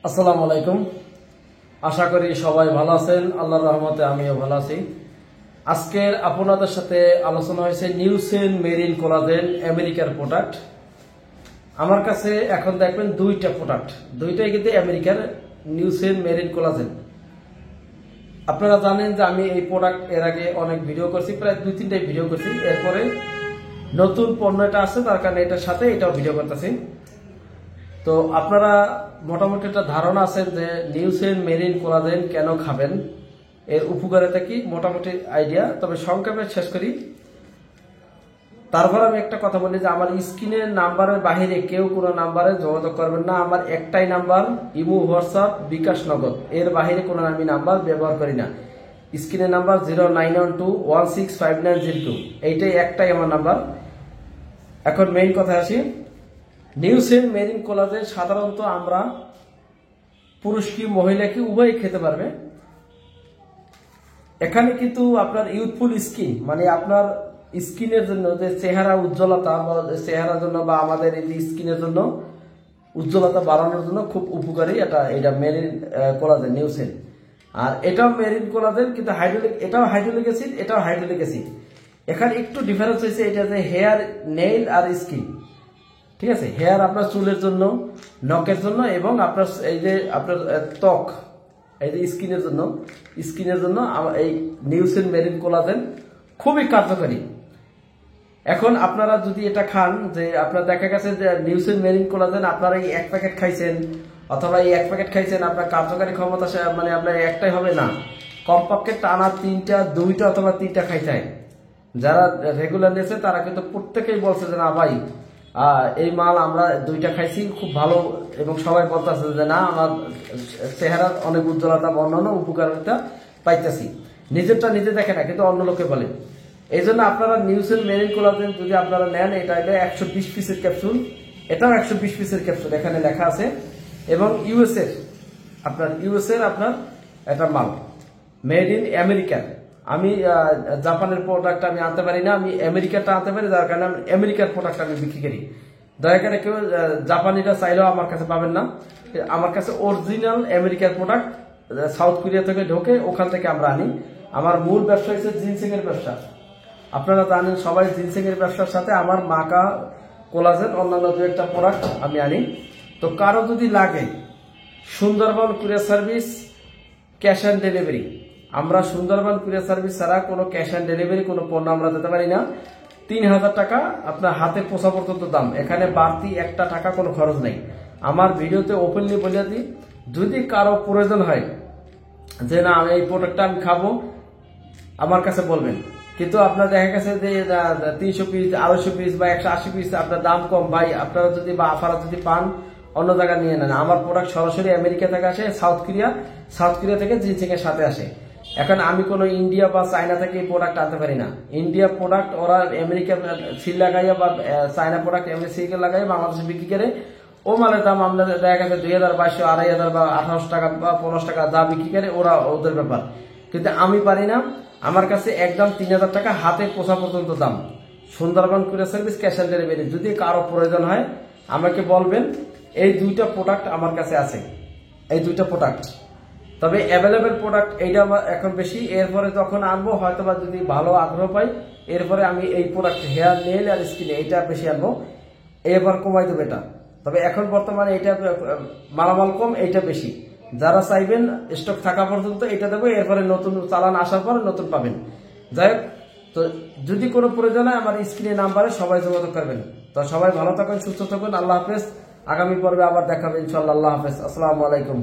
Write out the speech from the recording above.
আসসালামু আলাইকুম। আশা করি সবাই ভালো আছেন। আল্লাহর রহমতে আমিও ভালো আছি। আজকের আপনাদের সাথে আলোচনা হয়েছে নিউসেন মেরিন কোলাজেন আমেরিকার প্রোডাক্ট। আমার কাছে এখন দেখবেন দুইটা প্রোডাক্ট, দুইটাই কিন্তু আমেরিকার নিউসেন মেরিন কোলাজেন। আপনারা জানেন যে আমি এই প্রোডাক্ট এর আগে অনেক ভিডিও করছি, প্রায় 2-3টাই ভিডিও করছি। এরপরে নতুন পণ্য এটা আছে, তার কারণে এটার সাথে এটাও ভিডিও করতেছি। তো আপনারা মোটামুটি একটা ধারণা আছে যে নিউসেন মেরিন কোলাজেন কেন খাবেন, এর উপকারিতা কি, মোটামুটি আইডিয়া। তবে সংক্ষেপে শেষ করি। তারপর আমি একটা কথা বলি যে আমার স্ক্রিনের নাম্বারের বাহিরে কেউ কোনো নাম্বারে যোগাযোগ করবেন না। আমার একটাই নাম্বার, ইমো, হোয়াটসঅ্যাপ, বিকাশ, নগদ। এর বাহিরে কোনো আমি নাম্বার ব্যবহার করি না। স্ক্রিনের নাম্বার 0912165902, এইটাই একটাই আমার নাম্বার। এখন মেইন কথা আসি। নিউসেন মেরিন কোলাজেন সাধারণত আমরা পুরুষ কি মহিলা কি উভয় খেতে পারবে। এখানে কিন্তু আপনার ইউথফুল স্কিন, মানে আপনার স্কিনের জন্য যে চেহারা উজ্জ্বলতা, চেহারার জন্য বা আমাদের এই যে স্কিনের জন্য উজ্জ্বলতা বাড়ানোর জন্য খুব উপকারী এটা মেরিন কোলাজেন নিউসেন। আর এটাও মেরিন কোলাজেন, কিন্তু এটাও হাইড্রোলিক অ্যাসিড, এটাও হাইড্রোলিক অ্যাসিড। এখানে একটু ডিফারেন্স হয়েছে, এটা যে হেয়ার, নেইল আর স্কিন। ঠিক আছে, হেয়ার আপনার চুলের জন্য, নখের জন্য, এবং আপনার এই যে আপনার ত্বক, এই যে স্কিনের জন্য এই নিউসেন মেরিন কোলাজেন খুবই কার্যকরী। এখন আপনারা যদি এটা খান, যে আপনার দেখা গেছে যে নিউসেন মেরিন কোলাজেন আপনারা এই 1 প্যাকেট খাইছেন, অথবা এই 1 প্যাকেট খাইছেন, আপনার কার্যকারী ক্ষমতা মানে আপনার একটাই হবে না, কমপক্ষে টানা 3টা, 2টা অথবা 3টা খাইতে হয়। যারা রেগুলার নিয়েছে তারা কিন্তু প্রত্যেকেই বলছে যে না ভাই, এই মাল আমরা 2টা খাইছি, খুব ভালো, এবং সবাই বলতেছে যে না আমার চেহারার অনেক উজ্জ্বলতা, অন্যান্য উপকারিতা পাইতেছি। নিজেরটা নিজে দেখে না, কিন্তু অন্য লোকে বলে। এই জন্য আপনারা নিউসেন মেরিন কোলাজেন যদি আপনারা নেন, এটা 120 পিসের ক্যাপসুল, এটাও 120 পিসের ক্যাপসুল, এখানে লেখা আছে। এবং ইউএসএর আপনার এটা মাল, মেড ইন আমেরিকা। আমি জাপানের প্রোডাক্ট আমি আনতে পারি না, আমি আমেরিকাটা আনতে পারি, যার কারণে আমি আমেরিকার প্রোডাক্ট আমি বিক্রি করি। দয়া করে কেউ জাপানিটা চাইলেও আমার কাছে পাবেন না। আমার কাছে অরিজিনাল আমেরিকার প্রোডাক্ট সাউথ কোরিয়া থেকে ঢোকে, ওখান থেকে আমরা আনি। আমার মূল ব্যবসা হচ্ছে জিনসিং এর ব্যবসা। আপনারা জানেন সবাই, জিনসিং এর ব্যবসার সাথে আমার মাকা, কোলাজেন, অন্যান্য 2-1টা প্রোডাক্ট আমি আনি। তো কারো যদি লাগে, Sundarban courier service, cash on delivery. আমরা সুন্দরবন কুরিয়ার সার্ভিস ছাড়া কোনো ক্যাশ অন ডেলিভারি কোনো পণ্য আমরা দিতে পারি না। 3000 টাকা আপনার হাতে পোষা পর্যন্ত দাম, এখানে বাড়তি 1টা টাকা কোনো খরচ নেই। আমার ভিডিওতে ওপেনলি বলে দিই, যদি কারো প্রয়োজন হয় যে না আমি এই প্রোডাক্টটা আমি খাবো, আমার কাছে বলবেন। কিন্তু আপনার দেখা গেছে যে 300 পিস, 250 পিস বা 180 পিস আপনার দাম কম, ভাই আপনারা যদি বা আপনারা যদি পান অন্য জায়গায় নিয়ে নেন। আমার প্রোডাক্ট সরাসরি আমেরিকা থেকে আসে, সাউথ কোরিয়া থেকে জিনসিং এর সাথে আসে। এখন আমি কোনো ইন্ডিয়া বা চায়না থেকে এই প্রোডাক্ট আনতে পারি না। ইন্ডিয়া প্রোডাক্ট ওরা আমেরিকা সিল লাগাইয়া, বা চায়না প্রোডাক্ট আমেরিকা লাগাইয়া বাংলাদেশে বিক্রি করে। ও মালের দাম আমরা দেখা গেছে 2200, 2500 বা 1800 টাকা বা 15 টাকা যা বিক্রি করে, ওরা ওদের ব্যাপার। কিন্তু আমি পারি না। আমার কাছে একদম 3000 টাকা হাতে পোষা পর্যন্ত দাম। Sundarban courier service, cash on delivery. যদি কারো প্রয়োজন হয় আমাকে বলবেন। এই 2টা প্রোডাক্ট আমার কাছে আছে, এই 2টা প্রোডাক্ট। তবে অ্যাভেলেবেল প্রোডাক্ট এইটা আমার এখন বেশি। এরপরে যখন আনবো, হয়তো বা যদি ভালো আগ্রহ পাই, এরপরে আমি এই প্রোডাক্ট হেয়ার, নেইল আর স্কিনে এইটা বেশি আনবো, এবার কমাই দেবো এটা। তবে এখন বর্তমানে এইটা মালামাল কম, এইটা বেশি। যারা চাইবেন স্টক থাকা পর্যন্ত এটা দেবো, এরপরে নতুন চালান আসার পরে নতুন পাবেন। যাই হোক, তো যদি কোনো প্রয়োজন হয় আমার স্ক্রিনে নাম্বারে সবাই যোগাযোগ করবেন। তো সবাই ভালো থাকুন, সুস্থ থাকুন। আল্লাহ হাফেজ। আগামী পর্বে আবার দেখাবে ইনশাআল্লাহ। আল্লাহ হাফেজ। আসসালামু আলাইকুম।